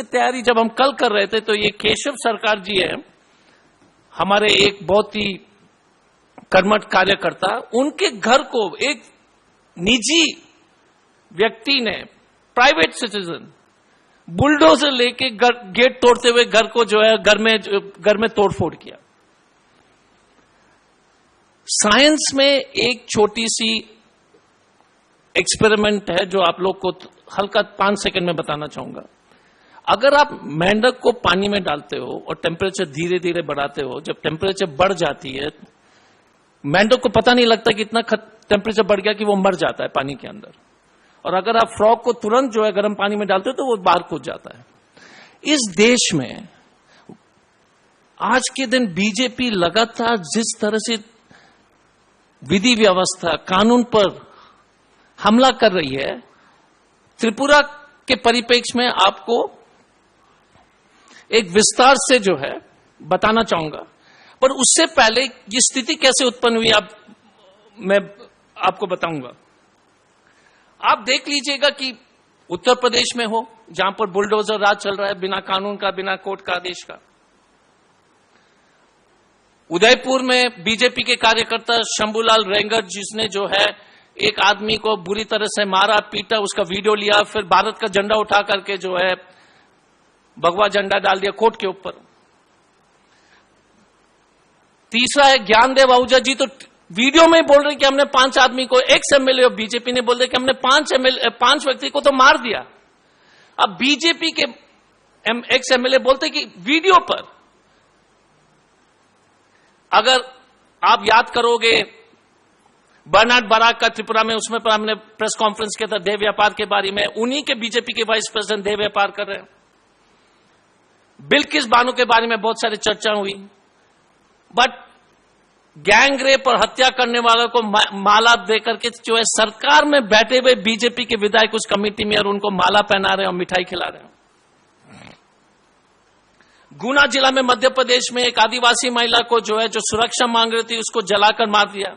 की तैयारी जब हम कल कर रहे थे तो ये केशव सरकार जी है, हमारे एक बहुत ही कर्मठ कार्यकर्ता, उनके घर को एक निजी व्यक्ति ने, प्राइवेट सिटीजन, बुलडोजर लेके गेट तोड़ते हुए घर को जो है घर में तोड़फोड़ किया। साइंस में एक छोटी सी एक्सपेरिमेंट है जो आप लोग को हल्का 5 सेकंड में बताना चाहूंगा। अगर आप मेंढक को पानी में डालते हो और टेम्परेचर धीरे धीरे बढ़ाते हो, जब टेम्परेचर बढ़ जाती है, मेंढक को पता नहीं लगता कि इतना टेम्परेचर बढ़ गया कि वो मर जाता है पानी के अंदर। और अगर आप फ्रॉग को तुरंत जो है गर्म पानी में डालते हो तो वो बाहर कूद जाता है। इस देश में आज के दिन बीजेपी लगातार जिस तरह से विधि व्यवस्था, कानून पर हमला कर रही है, त्रिपुरा के परिप्रेक्ष्य में आपको एक विस्तार से जो है बताना चाहूंगा। पर उससे पहले ये स्थिति कैसे उत्पन्न हुई मैं आपको बताऊंगा। आप देख लीजिएगा कि उत्तर प्रदेश में हो, जहां पर बुलडोजर राज चल रहा है, बिना कानून का, बिना कोर्ट का आदेश का। उदयपुर में बीजेपी के कार्यकर्ता शंभूलाल रेंगर, जिसने जो है एक आदमी को बुरी तरह से मारा, पीटा, उसका वीडियो लिया, फिर भारत का झंडा उठा करके जो है भगवा झंडा डाल दिया कोर्ट के ऊपर। तीसरा है ज्ञानदेव आहूजा जी, तो वीडियो में बोल रहे कि हमने 5 आदमी को, एक्स एमएलए और बीजेपी ने बोल रहे कि हमने 5 व्यक्ति को तो मार दिया। अब बीजेपी के एक्स एमएलए बोलते कि वीडियो पर, अगर आप याद करोगे बर्नार्ड बराक का त्रिपुरा में, उसमें पर हमने प्रेस कॉन्फ्रेंस किया था देह व्यापार के बारे में, उन्हीं के बीजेपी के वाइस प्रेसिडेंट देह व्यापार कर रहे हैं। बिल्किस बानो के बारे में बहुत सारी चर्चा हुई, बट गैंग रेप और हत्या करने वालों को माला देकर के जो है सरकार में बैठे हुए बीजेपी के विधायक उस कमेटी में, और उनको माला पहना रहे हैं और मिठाई खिला रहे हैं। गुना जिला में मध्य प्रदेश में एक आदिवासी महिला को जो है, जो सुरक्षा मांग रही थी, उसको जलाकर मार दिया।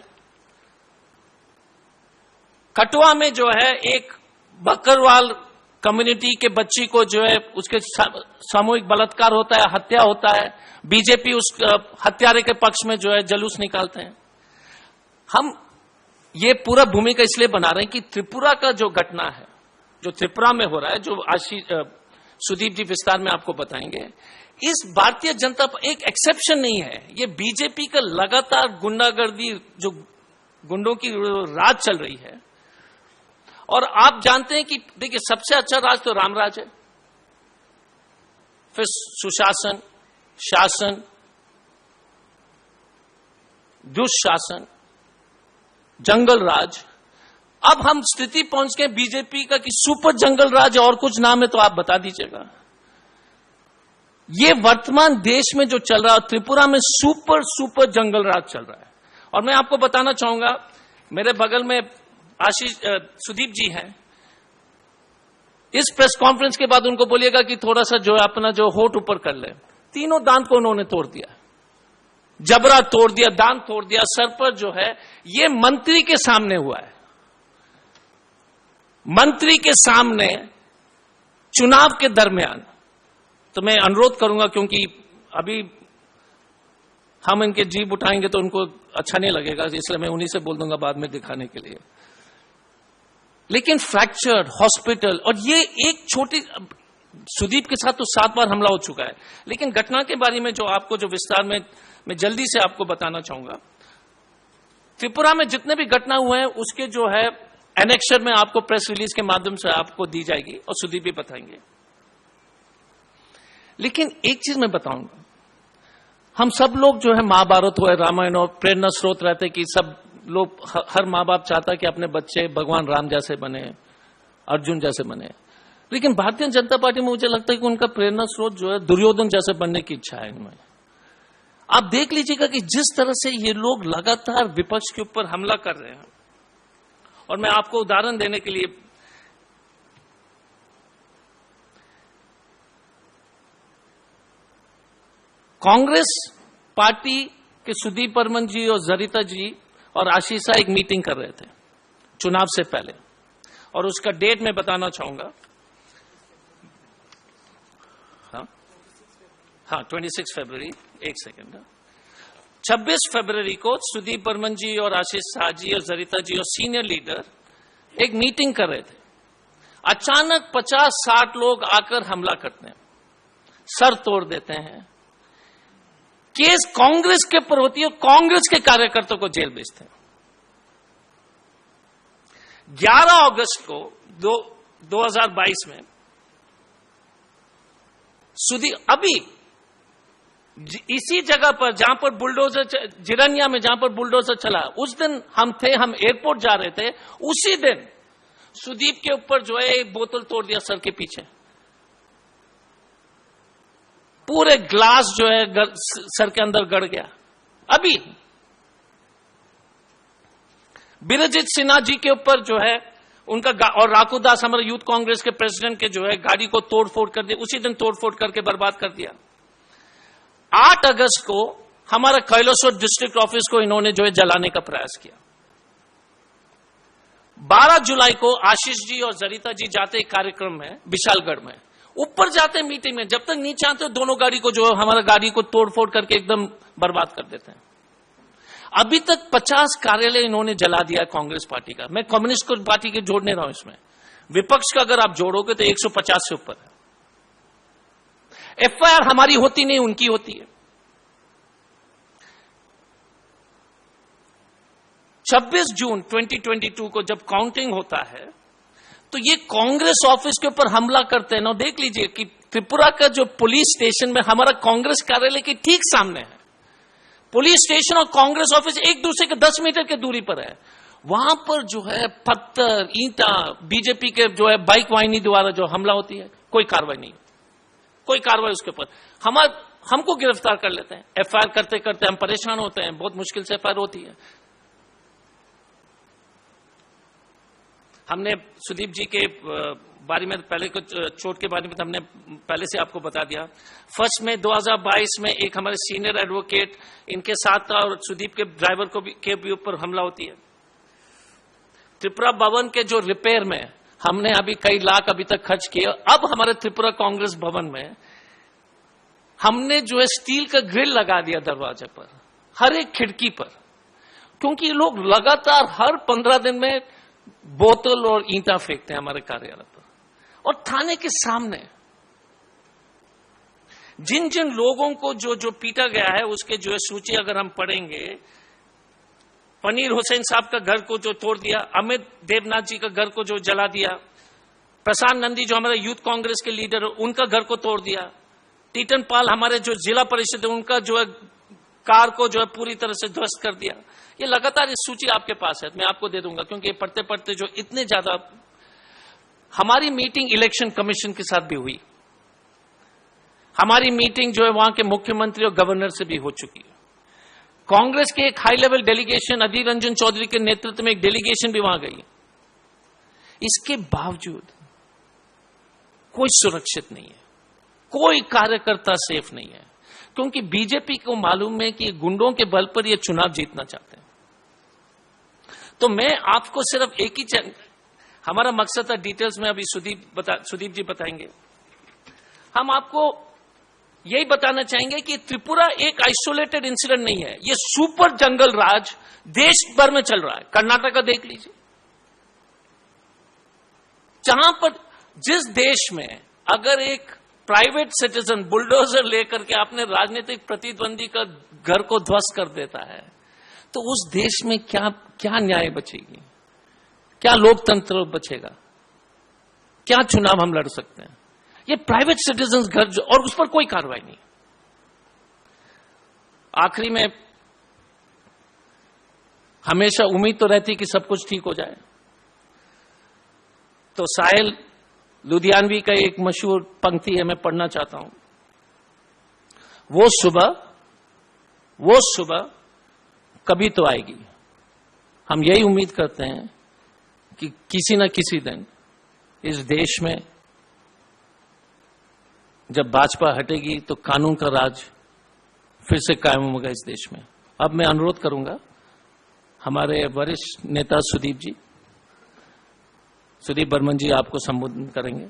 कटवा में जो है एक बकरवाल कम्युनिटी के बच्ची को जो है उसके सामूहिक बलात्कार होता है, हत्या होता है, बीजेपी उस हत्यारे के पक्ष में जो है जुलूस निकालते हैं। हम ये पूरा भूमिका इसलिए बना रहे हैं कि त्रिपुरा का जो घटना है, जो त्रिपुरा में हो रहा है, जो सुदीप जी विस्तार में आपको बताएंगे, इस भारतीय जनता एक एक्सेप्शन नहीं है। ये बीजेपी का लगातार गुंडागर्दी, जो गुंडों की राज चल रही है। और आप जानते हैं कि देखिए, सबसे अच्छा राज तो रामराज है, फिर सुशासन, शासन, दुशासन, जंगल राज। अब हम स्थिति पहुंच गए बीजेपी का कि सुपर जंगल राज, और कुछ नाम है तो आप बता दीजिएगा। ये वर्तमान देश में जो चल रहा है, त्रिपुरा में सुपर जंगल राज चल रहा है। और मैं आपको बताना चाहूंगा, मेरे बगल में सुदीप जी हैं, इस प्रेस कॉन्फ्रेंस के बाद उनको बोलिएगा कि थोड़ा सा जो है अपना जो होठ ऊपर कर ले। तीनों दांत को उन्होंने तोड़ दिया, जबरा तोड़ दिया, दांत तोड़ दिया, सर पर जो है, ये मंत्री के सामने हुआ है। मंत्री के सामने चुनाव के दरमियान। तो मैं अनुरोध करूंगा, क्योंकि अभी हम इनके जीभ उठाएंगे तो उनको अच्छा नहीं लगेगा, इसलिए मैं उन्हीं से बोल दूंगा बाद में दिखाने के लिए। लेकिन फ्रैक्चर्ड हॉस्पिटल, और ये एक छोटी, सुदीप के साथ तो 7 बार हमला हो चुका है। लेकिन घटना के बारे में जो आपको जो विस्तार में मैं जल्दी से आपको बताना चाहूंगा, त्रिपुरा में जितने भी घटना हुए हैं उसके जो है एनेक्शर में आपको प्रेस रिलीज के माध्यम से आपको दी जाएगी, और सुदीप भी बताएंगे। लेकिन एक चीज मैं बताऊंगा, हम सब लोग जो है महाभारत हो, रामायण हो, प्रेरणा स्रोत रहते कि सब लोग, हर माँ बाप चाहता कि अपने बच्चे भगवान राम जैसे बने, अर्जुन जैसे बने। लेकिन भारतीय जनता पार्टी में मुझे लगता है कि उनका प्रेरणा स्रोत जो है दुर्योधन जैसे बनने की इच्छा है इनमें। आप देख लीजिएगा कि जिस तरह से ये लोग लगातार विपक्ष के ऊपर हमला कर रहे हैं। और मैं आपको उदाहरण देने के लिए, कांग्रेस पार्टी के सुदीप बर्मन जी और जरिता जी और आशीषा एक मीटिंग कर रहे थे चुनाव से पहले, और उसका डेट मैं बताना चाहूंगा। हाँ 26 फरवरी, एक सेकेंड, 26 फरवरी को सुदीप बर्मन जी और आशीष शाह जी और जरिता जी और सीनियर लीडर एक मीटिंग कर रहे थे। अचानक 50-60 लोग आकर हमला करते हैं, सर तोड़ देते हैं, केस कांग्रेस के ऊपर होती है, कांग्रेस के कार्यकर्ताओं को जेल भेजते हैं। 11 अगस्त को 2022 में अभी इसी जगह पर जहां पर बुलडोजर, जिरनिया में जहां पर बुलडोजर चला, उस दिन हम एयरपोर्ट जा रहे थे, उसी दिन सुदीप के ऊपर जो है एक बोतल तोड़ दिया सर के पीछे, पूरे ग्लास जो है सर के अंदर गड़ गया। अभी बिरजित सिन्हा जी के ऊपर जो है उनका और राकू दास हमारे यूथ कांग्रेस के प्रेसिडेंट के जो है गाड़ी को तोड़फोड़ कर दिया, उसी दिन तोड़फोड़ करके बर्बाद कर दिया। 8 अगस्त को हमारा कैलाशोर डिस्ट्रिक्ट ऑफिस को इन्होंने जो है जलाने का प्रयास किया। 12 जुलाई को आशीष जी और जरिता जी जाते एक कार्यक्रम में विशालगढ़ में, ऊपर जाते मीटिंग में, जब तक नीचे आते दोनों गाड़ी को जो हमारा गाड़ी को तोड़फोड़ करके एकदम बर्बाद कर देते हैं। अभी तक 50 कार्यालय इन्होंने जला दिया कांग्रेस पार्टी का। मैं कम्युनिस्ट पार्टी के जोड़ने रहा हूं इसमें, विपक्ष का अगर आप जोड़ोगे तो 150 से ऊपर है। एफआईआर हमारी होती नहीं, उनकी होती है। 26 जून 2022 को जब काउंटिंग होता है तो ये कांग्रेस ऑफिस के ऊपर हमला करते हैं ना। देख लीजिए कि त्रिपुरा का जो पुलिस स्टेशन में हमारा कांग्रेस कार्यालय के ठीक सामने है, पुलिस स्टेशन और कांग्रेस ऑफिस एक दूसरे के 10 मीटर की दूरी पर है। वहां पर जो है पत्थर, ईंटा, बीजेपी के जो है बाइक वाहिनी द्वारा जो हमला होती है, कोई कार्रवाई नहीं, कोई कार्रवाई उसके ऊपर। हमको गिरफ्तार कर लेते हैं, एफआईआर करते करते हम परेशान होते हैं, बहुत मुश्किल से एफआईआर होती है। हमने सुदीप जी के बारे में पहले कुछ चोट के बारे में हमने पहले से आपको बता दिया। फर्स्ट में 2022 में एक हमारे सीनियर एडवोकेट इनके साथ था और सुदीप के ड्राइवर को के भी ऊपर हमला होती है। त्रिपुरा भवन के जो रिपेयर में हमने अभी कई लाख अभी तक खर्च किए। अब हमारे त्रिपुरा कांग्रेस भवन में हमने जो है स्टील का ग्रिल लगा दिया दरवाजे पर, हर एक खिड़की पर, क्योंकि लोग लगातार हर 15 दिन में बोतल और ईंटा फेंकते हैं हमारे कार्यालय पर। और थाने के सामने जिन जिन लोगों को जो जो पीटा गया है उसके जो है सूची अगर हम पढ़ेंगे, पनीर हुसैन साहब का घर को जो तोड़ दिया, अमित देवनाथ जी का घर को जो जला दिया, प्रशांत नंदी जो हमारे यूथ कांग्रेस के लीडर उनका घर को तोड़ दिया, टीटन पाल हमारे जो जिला परिषद है उनका जो है कार को जो है पूरी तरह से ध्वस्त कर दिया। ये लगातार इस सूची आपके पास है, मैं आपको दे दूंगा, क्योंकि पढ़ते पढ़ते जो इतने ज्यादा। हमारी मीटिंग इलेक्शन कमीशन के साथ भी हुई, हमारी मीटिंग जो है वहां के मुख्यमंत्री और गवर्नर से भी हो चुकी है। कांग्रेस के एक high level delegation Adhir Ranjan Chaudhary के नेतृत्व में एक डेलीगेशन भी वहां गई। इसके बावजूद कोई सुरक्षित नहीं है, कोई कार्यकर्ता सेफ नहीं है, क्योंकि बीजेपी को मालूम है कि गुंडों के बल पर ये चुनाव जीतना चाहते हैं। तो मैं आपको सिर्फ एक ही हमारा मकसद था, डिटेल्स में अभी सुदीप जी बताएंगे। हम आपको यही बताना चाहेंगे कि त्रिपुरा एक आइसोलेटेड इंसिडेंट नहीं है, ये सुपर जंगल राज देश भर में चल रहा है। कर्नाटका देख लीजिए, जहां पर जिस देश में अगर एक प्राइवेट सिटीजन बुलडोजर लेकर के अपने राजनीतिक प्रतिद्वंदी का घर को ध्वस्त कर देता है, तो उस देश में क्या क्या न्याय बचेगी, क्या लोकतंत्र बचेगा, क्या चुनाव हम लड़ सकते हैं? ये प्राइवेट सिटीजन घर जो, और उस पर कोई कार्रवाई नहीं। आखिरी में हमेशा उम्मीद तो रहती कि सब कुछ ठीक हो जाए। तो साहिल लुधियानवी का एक मशहूर पंक्ति है, मैं पढ़ना चाहता हूं। वो सुबह कभी तो आएगी। हम यही उम्मीद करते हैं कि किसी न किसी दिन इस देश में जब भाजपा हटेगी तो कानून का राज फिर से कायम होगा इस देश में। अब मैं अनुरोध करूंगा हमारे वरिष्ठ नेता सुदीप बर्मन जी आपको संबोधित करेंगे।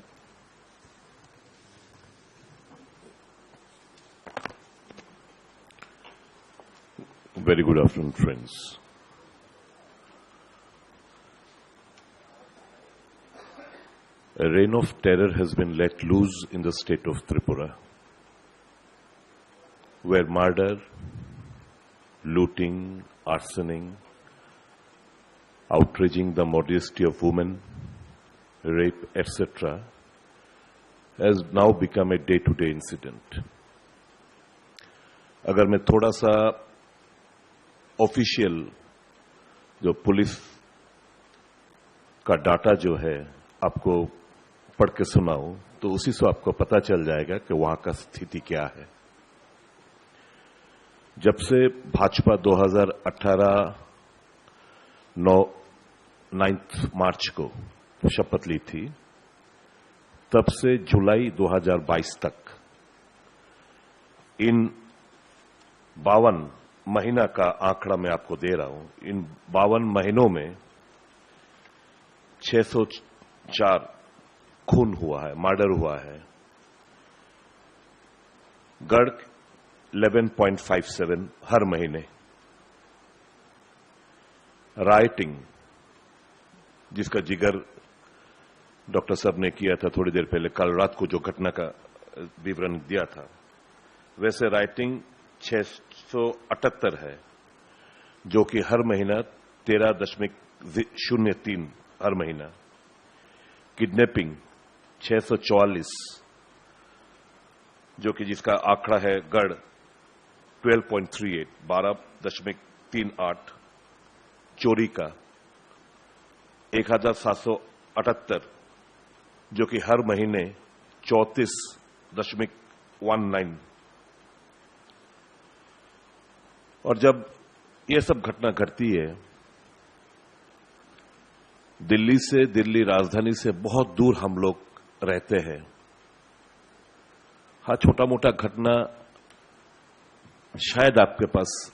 Very good afternoon, friends. A reign of terror has been let loose in the state of Tripura, where murder, looting, arsoning, outraging the modesty of women, rape, etc., has now become a day-to-day incident. अगर मैं थोड़ा सा official जो police का data जो है आपको पढ़ के सुनाऊं तो उसी से आपको पता चल जाएगा कि वहां का स्थिति क्या है। जब से भाजपा 2018 9 मार्च को शपथ ली थी, तब से जुलाई 2022 तक इन 52 महीना का आंकड़ा मैं आपको दे रहा हूं। इन 52 महीनों में 604 खून हुआ है, मर्डर हुआ है। गढ़ 11.57 हर महीने। राइटिंग, जिसका जिगर डॉक्टर साहब ने किया था थोड़ी देर पहले, कल रात को जो घटना का विवरण दिया था, वैसे राइटिंग 678 है, जो कि हर महीना 13.03 हर महीना। किडनैपिंग 644, जो कि जिसका आंकड़ा है गढ़ 12.38 12.38। चोरी का 1778, जो कि हर महीने 34.19। और जब ये सब घटना घटती है, दिल्ली से, दिल्ली राजधानी से बहुत दूर हम लोग रहते हैं। हाँ, छोटा मोटा घटना शायद आपके पास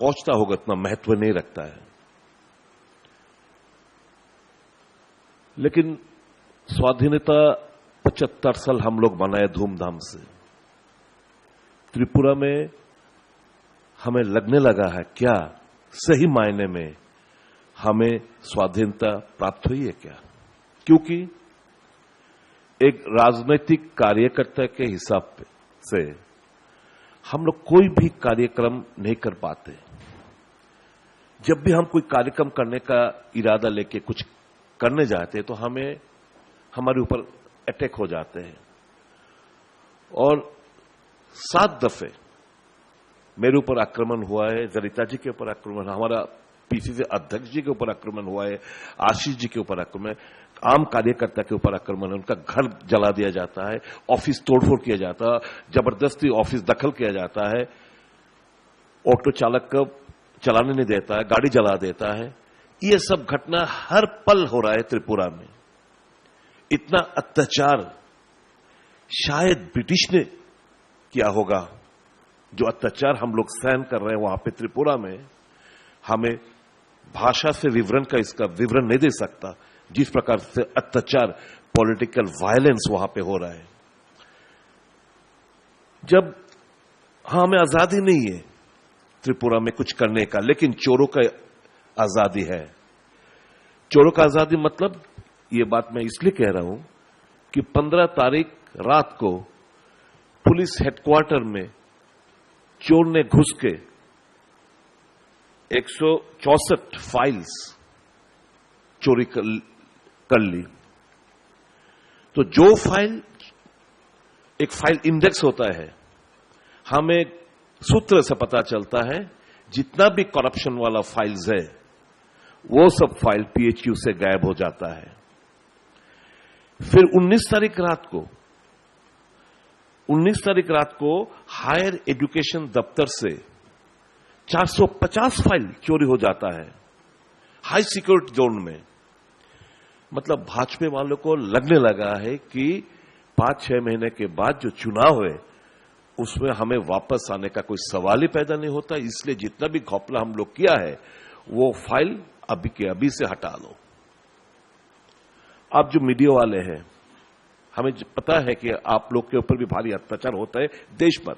पहुंचता होगा, इतना महत्व नहीं रखता है, लेकिन स्वाधीनता 75 साल हम लोग मनाए धूमधाम से। त्रिपुरा में हमें लगने लगा है क्या सही मायने में हमें स्वाधीनता प्राप्त हुई है क्या? क्योंकि एक राजनीतिक कार्यकर्ता के हिसाब से हम लोग कोई भी कार्यक्रम नहीं कर पाते। जब भी हम कोई कार्यक्रम करने का इरादा लेके कुछ करने जाते हैं तो हमें हमारे ऊपर अटैक हो जाते हैं। और 7 दफे मेरे ऊपर आक्रमण हुआ है, जरिता जी के ऊपर आक्रमण, हमारा पीसीसी अध्यक्ष जी के ऊपर आक्रमण हुआ है, आशीष जी के ऊपर आक्रमण, आम कार्यकर्ता के ऊपर आक्रमण है, उनका घर जला दिया जाता है, ऑफिस तोड़फोड़ किया जाता है, जबरदस्ती ऑफिस दखल किया जाता है, ऑटो चालक को चलाने नहीं देता है, गाड़ी जला देता है। ये सब घटना हर पल हो रहा है त्रिपुरा में। इतना अत्याचार शायद ब्रिटिश ने किया होगा, जो अत्याचार हम लोग सहन कर रहे हैं वहां पे त्रिपुरा में। हमें भाषा से विवरण का इसका विवरण नहीं दे सकता, जिस प्रकार से अत्याचार, पॉलिटिकल वायलेंस वहां पे हो रहा है। जब हमें आजादी नहीं है त्रिपुरा में कुछ करने का, लेकिन चोरों का आजादी है। चोरों का आजादी मतलब, ये बात मैं इसलिए कह रहा हूं कि 15 तारीख रात को पुलिस हेडक्वार्टर में चोर ने घुस के 164 फाइल्स चोरी कर ली। तो जो फाइल, एक फाइल इंडेक्स होता है, हमें सूत्र से पता चलता है जितना भी करप्शन वाला फाइल्स है वो सब फाइल पीएचयू से गायब हो जाता है। फिर 19 तारीख रात को हायर एजुकेशन दफ्तर से 450 फाइल चोरी हो जाता है हाई सिक्योरिटी जोन में। मतलब भाजपा वालों को लगने लगा है कि 5-6 महीने के बाद जो चुनाव है उसमें हमें वापस आने का कोई सवाल ही पैदा नहीं होता, इसलिए जितना भी घोपला हम लोग किया है वो फाइल अभी के अभी से हटा लो। आप जो मीडिया वाले हैं, हमें पता है कि आप लोग के ऊपर भी भारी अत्याचार होता है देश पर,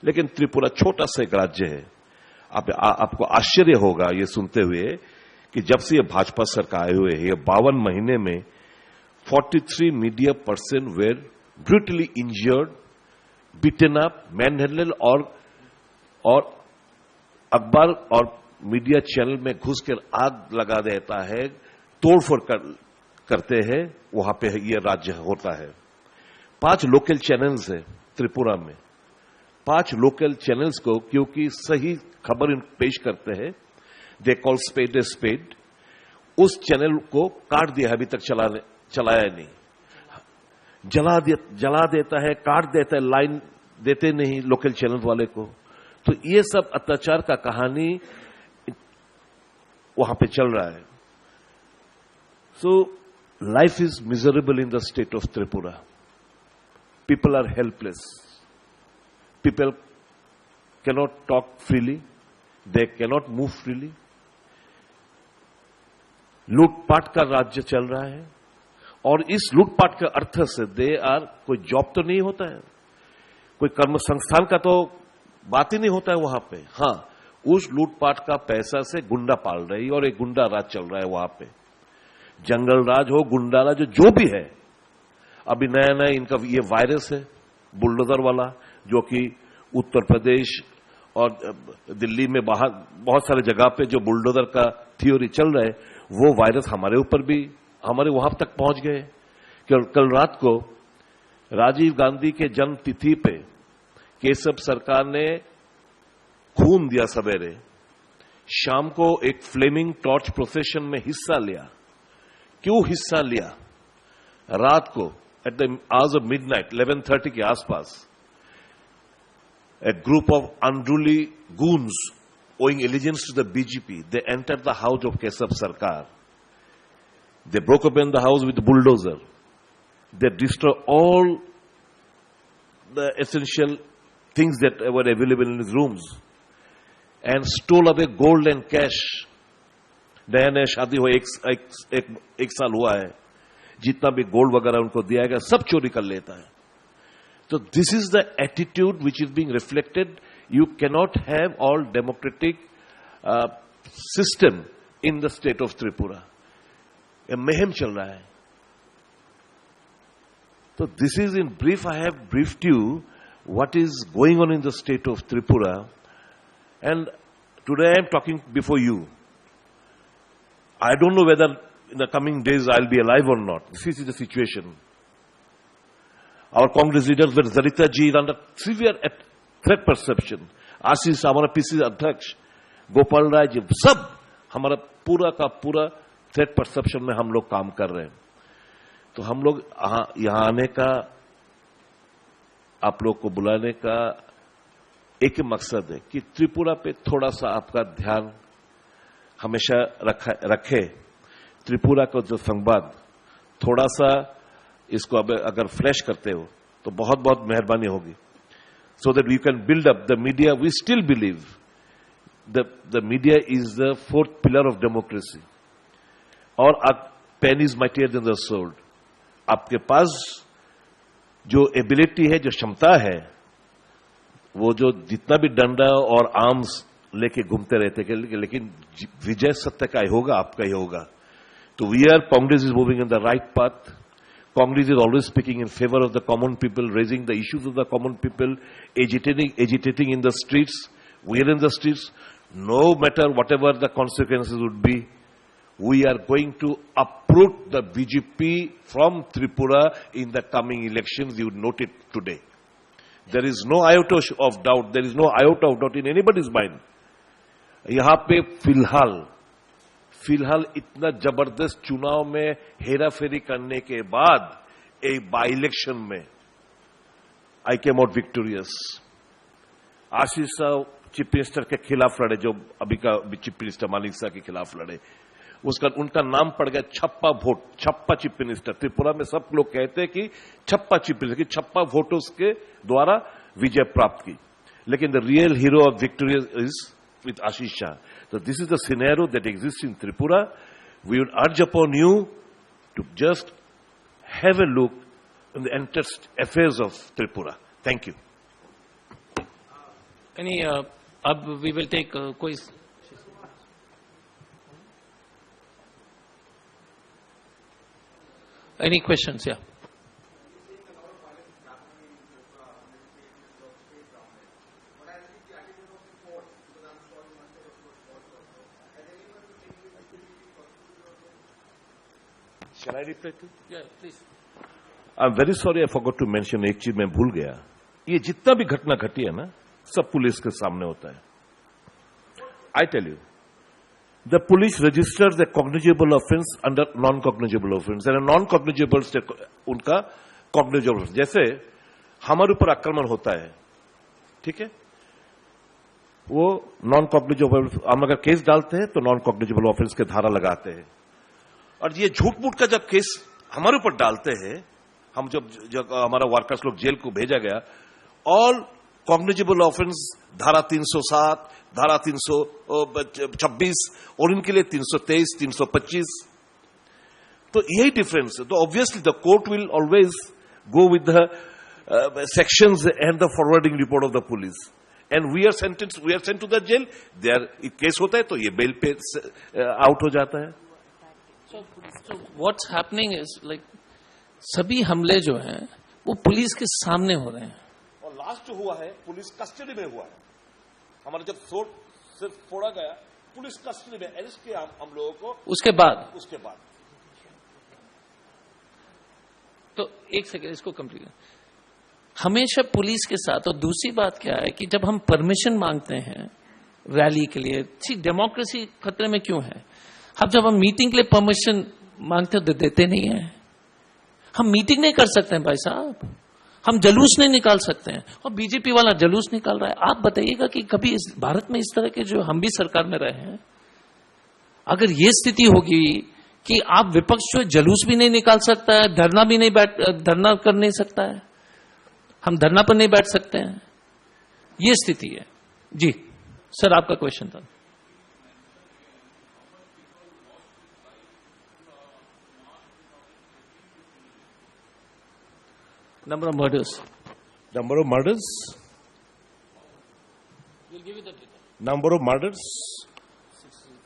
लेकिन त्रिपुरा छोटा सा एक राज्य है। आपको आश्चर्य होगा ये सुनते हुए कि जब से ये भाजपा सरकार आए हुए है, ये 52 महीने में 43 media person were brutally injured, beaten up, manhandle और अखबार और मीडिया चैनल में घुस कर आग लगा देता है, तोड़फोड़ करते हैं। वहां पे ये राज्य होता है। 5 लोकल चैनल्स है त्रिपुरा में। 5 लोकल चैनल्स को क्योंकि सही खबर पेश करते हैं, they call spade a spade, उस चैनल को काट दिया, अभी तक चलाया नहीं, जला देता है, काट देता है, लाइन देते नहीं लोकल चैनल वाले को। तो ये सब अत्याचार का कहानी वहां पे चल रहा है। So life is miserable in the state of Tripura. People are helpless, people cannot talk freely, they cannot move freely. लूटपाट का राज्य चल रहा है और इस लूटपाट के अर्थ से कोई जॉब तो नहीं होता है, कोई कर्म संस्थान का तो बात ही नहीं होता है वहां पे। हां, उस लूटपाट का पैसा से गुंडा पाल रही और एक गुंडा राज चल रहा है वहां पे। जंगल राज हो, गुंडा राज हो, जो भी है। अभी नया नया इनका ये वायरस है बुलडोजर वाला, जो कि उत्तर प्रदेश और दिल्ली में बाहर बहुत सारे जगह पे जो बुलडोजर का थ्योरी चल रहा है, वो वायरस हमारे ऊपर भी, हमारे वहां तक पहुंच गए। कल रात को राजीव गांधी के जन्म तिथि पे केशव सरकार ने खून दिया सवेरे, शाम को एक फ्लेमिंग टॉर्च प्रोसेशन में हिस्सा लिया। क्यों हिस्सा लिया? रात को at the hours of midnight 11:30 के आसपास a group of unruly goons owing allegiance to the BJP, they entered the house of Kesav Sarkar. They broke open the house with a bulldozer. They destroyed all the essential things that were available in his rooms and stole away gold and cash. नया नया शादी हो एक साल हुआ है, जितना भी गोल्ड वगैरह उनको दिया गया सब चोरी कर लेता है। So this is the attitude which is being reflected. You cannot have all democratic system in the state of Tripura. A mayhem chal raha hai. So this is in brief, I have briefed you what is going on in the state of Tripura. And today I am talking before you. I don't know whether in the coming days I'll be alive or not. This is the situation. Our Congress leaders were Zarita ji under severe threat perception. आशीष हमारा PC अध्यक्ष, गोपाल राय जी, सब हमारा पूरा का पूरा threat perception में हम लोग काम कर रहे हैं। तो हम लोग यहां आने का, आप लोग को बुलाने का एक ही मकसद है कि त्रिपुरा पे थोड़ा सा आपका ध्यान हमेशा रखे। त्रिपुरा का जो संवाद थोड़ा सा इसको अगर फ्लैश करते हो तो बहुत बहुत मेहरबानी होगी, so that we can build up the media. We still believe the media is the 4th pillar of democracy. और pen is mightier than the sword. आपके पास जो एबिलिटी है, जो क्षमता है, वो जो जितना भी डंडा और आर्म्स लेके घूमते रहते हैं, लेकिन विजय सत्य का ही होगा, आपका ही होगा। तो Congress is moving in the right path. Congress is always speaking in favor of the common people, raising the issues of the common people, agitating in the streets. We are in the streets. No matter whatever the consequences would be, we are going to uproot the BJP from Tripura in the coming elections. You would note it today. There is no iota of doubt. There is no iota of doubt in anybody's mind. यहाँ पे फिलहाल इतना जबरदस्त चुनाव में हेराफेरी करने के बाद एक बाई इलेक्शन में आई केम आउट विक्टोरियस। आशीष साहब चीफ मिनिस्टर के खिलाफ लड़े, जो अभी का चीफ मिनिस्टर मानिक साहब के खिलाफ लड़े, उनका नाम पड़ गया छप्पा वोट, छप्पा चीफ मिनिस्टर। त्रिपुरा में सब लोग कहते हैं कि छप्पा चीफ मिनिस्टर, कि छप्पा वोटों के द्वारा विजय प्राप्त की, लेकिन the real hero of victorious is with Ashish Shah. So this is the scenario that exists in Tripura. We would urge upon you to just have a look in the entire affairs of Tripura. Thank you. Any अब we will take कोई any questions? या Shall I reply to? Yeah, please. I'm very sorry, I forgot to mention, एक चीज मैं भूल गया. ये जितना भी घटना घटी है ना, सब पुलिस के सामने होता है. I tell you, the police registers a cognizable offense under non-cognizable offense, and a non-cognizable उनका cognizable offense. जैसे हमारे ऊपर आक्रमण होता है, ठीक है, वो non-cognizable, हम अगर केस डालते हैं तो non-cognizable offense के धारा लगाते हैं. और ये झूठ मूठ का जब केस हमारे ऊपर डालते हैं, हम जब हमारा वर्कर्स लोग जेल को भेजा गया, ऑल कॉग्निजेबल ऑफेंस धारा 307, धारा 326 और इनके लिए 323, 325. तो यही डिफरेंस है. तो obviously the court will always go with the sections and the forwarding report of the police. And we are sent to the jail. There case होता है तो ये बेल पे आउट हो जाता है. So what's happening is like सभी हमले जो हैं वो पुलिस के सामने हो रहे हैं. और लास्ट जो हुआ है पुलिस कस्टडी में हुआ है. हमारा जब सिर्फ फोड़ा गया पुलिस कस्टडी में अरेस्ट किया हम लोगों को. उसके बाद तो एक सेकेंड इसको कंप्लीट. हमेशा पुलिस के साथ. और दूसरी बात क्या है कि जब हम परमिशन मांगते हैं रैली के लिए, डेमोक्रेसी खतरे में क्यों है? अब जब हम मीटिंग के लिए परमिशन मांगते तो देते नहीं है. हम मीटिंग नहीं कर सकते हैं भाई साहब, हम जुलूस नहीं निकाल सकते हैं. और बीजेपी वाला जुलूस निकाल रहा है. आप बताइएगा कि कभी इस भारत में इस तरह के, जो हम भी सरकार में रहे हैं, अगर ये स्थिति होगी कि आप विपक्ष जो जुलूस भी नहीं निकाल सकता है, धरना कर नहीं सकता है, हम धरना पर नहीं बैठ सकते हैं, ये स्थिति है. जी सर, आपका क्वेश्चन था. Number of murders. Number of murders? We'll give you the data. Number of murders?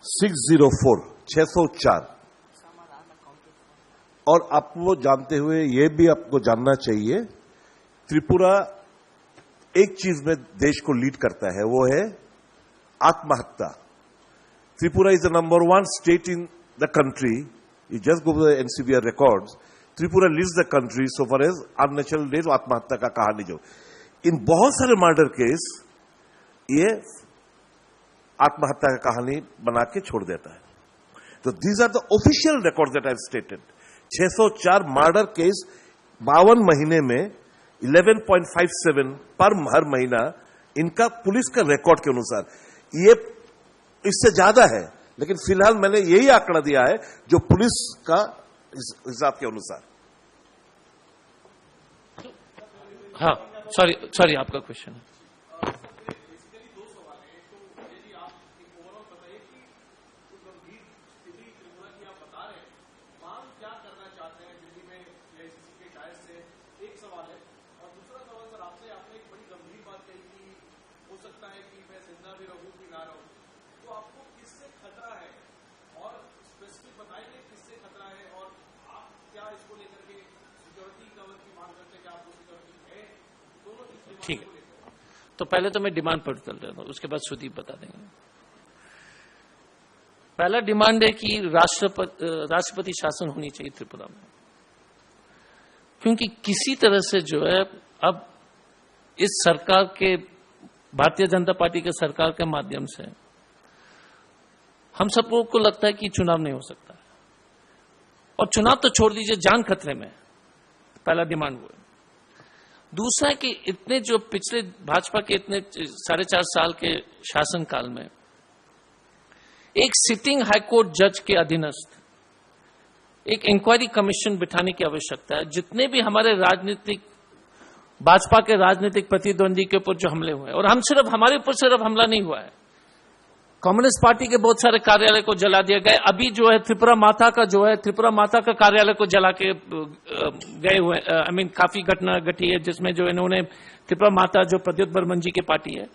604. 604. और आप वो जानते हुए ये भी आपको जानना चाहिए, त्रिपुरा एक चीज में देश को लीड करता है, वो है आत्महत्या. Tripura is the number 1 state in the country. You just go the NCBR records. Tripura leads the country so far as unnatural death, आत्महत्या का कहानी. जो इन बहुत सारे मर्डर केस ये आत्महत्या का कहानी बना के छोड़ देता है. तो these are the official record that I stated. 604 murder case 52 महीने में 11.57 पर हर महीना, इनका पुलिस का रिकॉर्ड के अनुसार. ये इससे ज्यादा है, लेकिन फिलहाल मैंने यही आंकड़ा दिया है जो पुलिस का हिसाब के अनुसार. हाँ, सॉरी आपका क्वेश्चन है. ठीक है, तो पहले तो मैं डिमांड पर चल रहा था, उसके बाद सुदीप बता देंगे. पहला डिमांड है कि राष्ट्रपति शासन होनी चाहिए त्रिपुरा में, क्योंकि किसी तरह से जो है अब इस सरकार के, भारतीय जनता पार्टी के सरकार के माध्यम से हम सबको को लगता है कि चुनाव नहीं हो सकता. और चुनाव तो छोड़ दीजिए, जान खतरे में. पहला डिमांड वो है. दूसरा है कि इतने जो पिछले भाजपा के इतने 4.5 साल के शासनकाल में एक सिटिंग हाईकोर्ट जज के अधीनस्थ एक इंक्वायरी कमीशन बिठाने की आवश्यकता है. जितने भी हमारे भाजपा के राजनीतिक प्रतिद्वंदी के ऊपर जो हमले हुए, और हमारे ऊपर सिर्फ हमला नहीं हुआ है, कम्युनिस्ट पार्टी के बहुत सारे कार्यालय को जला दिया गया. अभी जो है त्रिपुरा माता का कार्यालय को जला के गए हुए. काफी घटना घटी है जिसमें जो इन्होंने त्रिपुरा माता, जो प्रद्युत बर्मन जी की पार्टी है,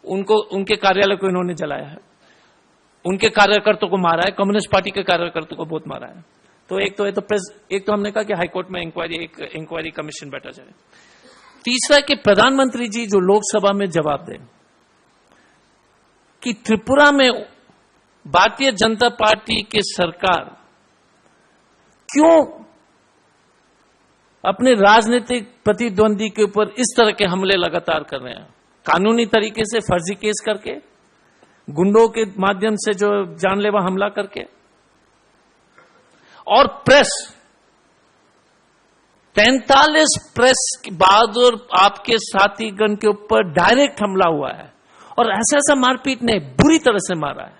उनके कार्यालय को इन्होंने जलाया है, उनके कार्यकर्ताओं को मारा है, कम्युनिस्ट पार्टी के कार्यकर्ताओं को बहुत मारा है। तो एक तो हमने कहा कि हाईकोर्ट में इंक्वायरी कमीशन बैठा जाए। तीसरा कि प्रधानमंत्री जी जो लोकसभा में जवाब दें कि त्रिपुरा में भारतीय जनता पार्टी की सरकार क्यों अपने राजनीतिक प्रतिद्वंदी के ऊपर इस तरह के हमले लगातार कर रहे हैं, कानूनी तरीके से फर्जी केस करके, गुंडों के माध्यम से जो जानलेवा हमला करके, और प्रेस 43 प्रेस बहादुर आपके साथीगण के ऊपर डायरेक्ट हमला हुआ है और ऐसा मारपीट ने बुरी तरह से मारा है,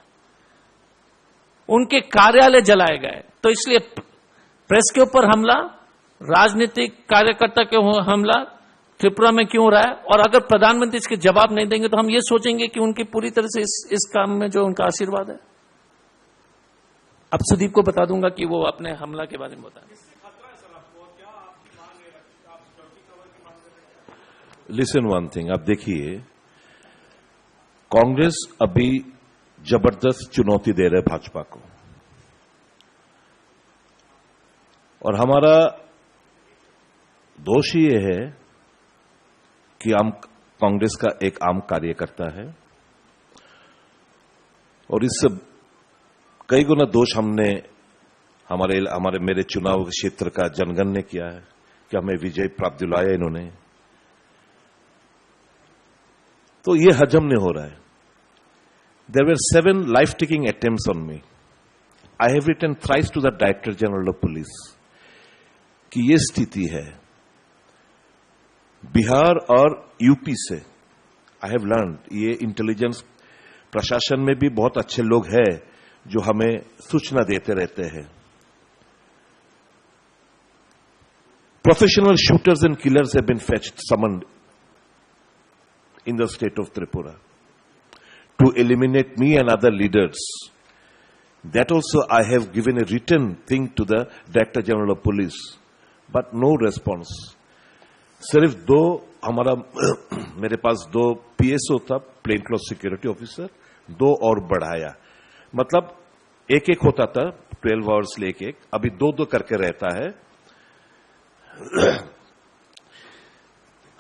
उनके कार्यालय जलाए गए। तो इसलिए प्रेस के ऊपर हमला, राजनीतिक कार्यकर्ता के हमला त्रिपुरा में क्यों हो रहा है? और अगर प्रधानमंत्री इसके जवाब नहीं देंगे तो हम ये सोचेंगे कि उनकी पूरी तरह से इस काम में जो उनका आशीर्वाद है। अब सुदीप को बता दूंगा कि वो अपने हमला के बारे में बताएं। लिसन वन थिंग, आप देखिए, कांग्रेस अभी जबरदस्त चुनौती दे रहे भाजपा को, और हमारा दोष ये है कि हम कांग्रेस का एक आम कार्यकर्ता है, और इससे कई गुना दोष हमने मेरे चुनाव क्षेत्र का जनगण ने किया है कि हमें विजय प्राप्त दिलाया इन्होंने। तो ये हजम नहीं हो रहा है। There were 7 life-taking attempts on me. I have written thrice to the Director General of Police कि ये स्थिति है। बिहार और यूपी से I have learned, ये इंटेलिजेंस प्रशासन में भी बहुत अच्छे लोग हैं जो हमें सूचना देते रहते हैं। Professional shooters and killers have been summoned in the state of Tripura to eliminate me and other leaders. That also I have given a written thing to the Director General of Police, but no response. सिर्फ 2 मेरे पास 2 PSO था, plane cloth security officer, 2 और बढ़ाया, मतलब एक होता था 12 hours लेके, अभी 2 करके रहता है।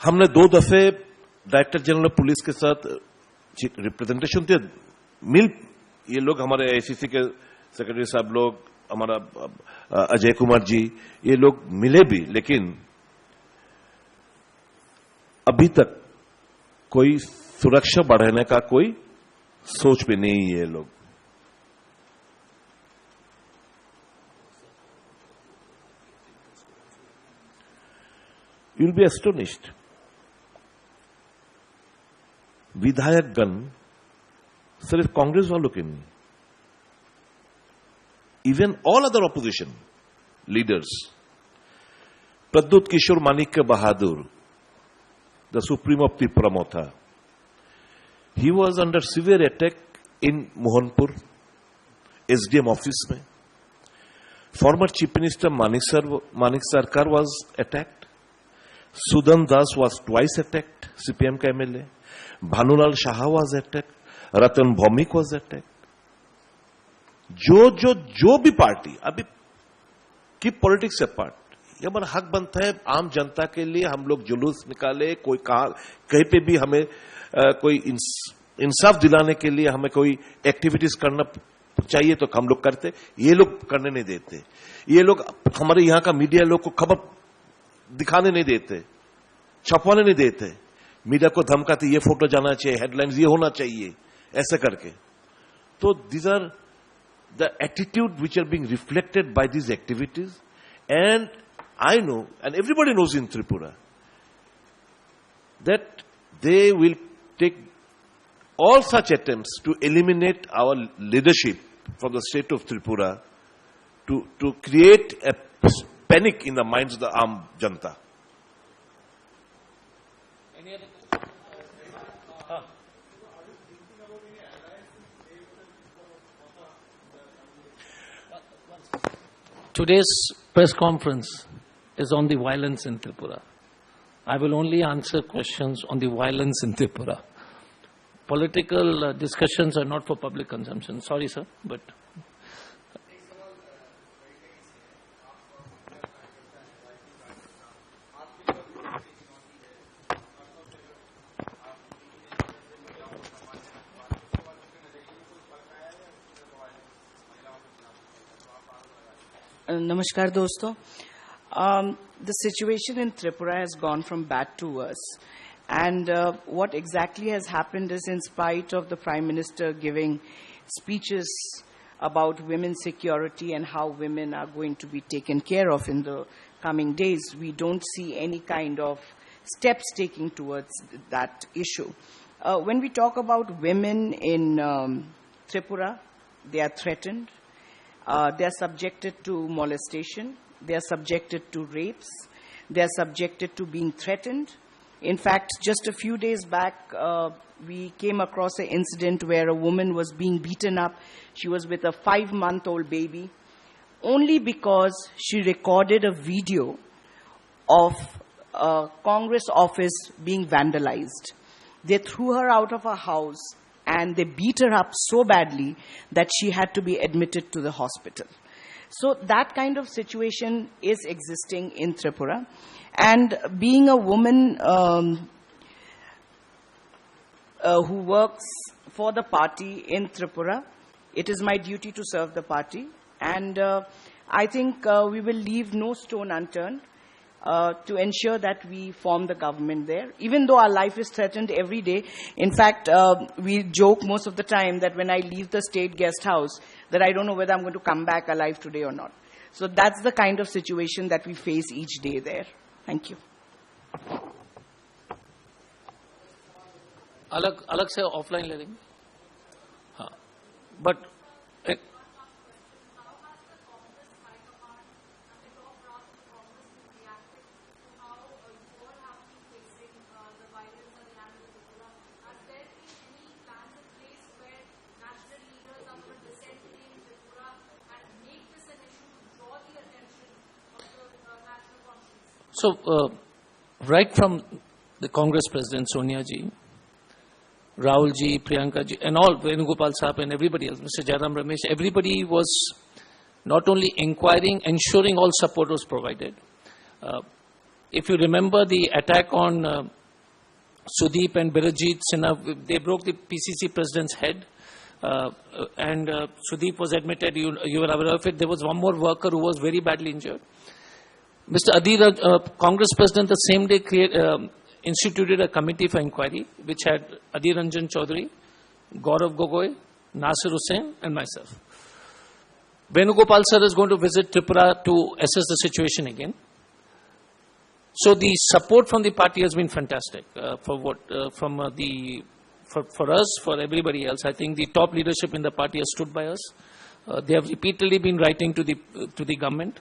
हमने 2 दफे डायरेक्टर जनरल पुलिस के साथ रिप्रेजेंटेशन थे, ये लोग हमारे ACC के सेक्रेटरी साहब लोग, हमारा अजय कुमार जी, ये लोग मिले भी, लेकिन अभी तक कोई सुरक्षा बढ़ाने का कोई सोच भी नहीं है। ये लोग यू विल बी एस्टोनिश्ड, विधायक गण सिर्फ कांग्रेस वालों के नहीं, even all other opposition leaders, Pradyot Kishore Manikya Bahadur, the supreme of Tripura, he was under severe attack in Mohanpur SDM office में। Former chief minister Manik Sarkar was attacked, Sudan Das was twice attacked, CPM का MLA, Bhanulal Shah was attacked, Ratan Bhowmik was attacked. जो भी पार्टी अभी की politics apart, ये हमारा हक बनता है आम जनता के लिए हम लोग जुलूस निकाले, कोई कहीं पे भी हमें कोई इंसाफ दिलाने के लिए हमें कोई एक्टिविटीज करना चाहिए तो हम लोग करते, ये लोग करने नहीं देते। ये लोग हमारे यहां का मीडिया लोग को खबर दिखाने नहीं देते, छपवाने नहीं देते, मीडिया को धमकाते, ये फोटो जाना चाहिए, हेडलाइंस ये होना चाहिए, ऐसे करके। तो these are the attitude which are being reflected by these activities, and I know, and everybody knows in Tripura, that they will take all such attempts to eliminate our leadership from the state of Tripura to create a panic in the minds of the Aam Janta. Any other? Today's press conference is on the violence in Tripura. I will only answer questions on the violence in Tripura. political discussions are not for public consumption. Sorry, sir, but. Namaskar dosto. The situation in Tripura has gone from bad to worse. And what exactly has happened is, in spite of the Prime Minister giving speeches about women's security and how women are going to be taken care of in the coming days, we don't see any kind of steps taking towards that issue. When we talk about women in Tripura, they are threatened. They are subjected to molestation. They are subjected to rapes. They are subjected to being threatened. In fact, just a few days back, we came across an incident where a woman was being beaten up. She was with a 5-month-old baby, only because she recorded a video of a Congress office being vandalized. They threw her out of her house and they beat her up so badly that she had to be admitted to the hospital. So that kind of situation is existing in Tripura. And being a woman who works for the party in Tripura, it is my duty to serve the party. And I think we will leave no stone unturned to ensure that we form the government there, even though our life is threatened every day. In fact, we joke most of the time that when I leave the state guest house, that I don't know whether I'm going to come back alive today or not. So that's the kind of situation that we face each day there. Thank you. अलग से offline ले लेंगे. हाँ, but So, right from the Congress President Sonia ji, Rahul ji, Priyanka ji, and all, Venugopal Saab and everybody else, Mr. Jairam Ramesh, everybody was not only inquiring, ensuring all support was provided. If you remember the attack on Sudeep and Birajit Sinha, they broke the PCC president's head. And Sudeep was admitted, you were aware of it. There was one more worker who was very badly injured. Mr. Adhir, Congress President, the same day instituted a committee for inquiry, which had Adhir Ranjan Chaudhary, Gaurav Gogoi, Nasir Hussain, and myself. Venugopal sir is going to visit Tripura to assess the situation again. So the support from the party has been fantastic for us, for everybody else. I think the top leadership in the party has stood by us. They have repeatedly been writing to the government.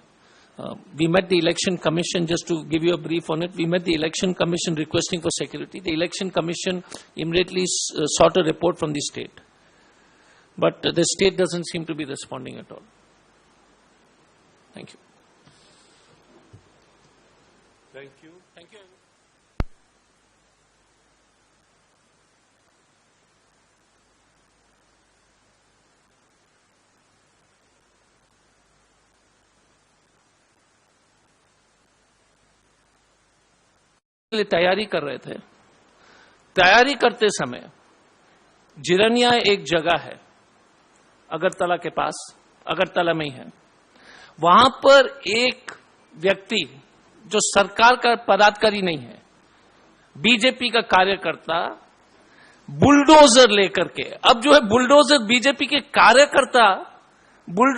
We met the Election Commission, just to give you a brief on it. We met the Election Commission requesting for security. The Election Commission immediately sought a report from the state. But the state doesn't seem to be responding at all. Thank you. Thank you. Thank you. तैयारी कर रहे थे. तैयारी करते समय जिरनिया एक जगह है अगरतला के पास, अगरतला में ही है. वहां पर एक व्यक्ति जो सरकार का पदाधिकारी नहीं है, बीजेपी का कार्यकर्ता, बुलडोजर लेकर के, अब जो है बुलडोजर बीजेपी के कार्यकर्ता बुलडोजर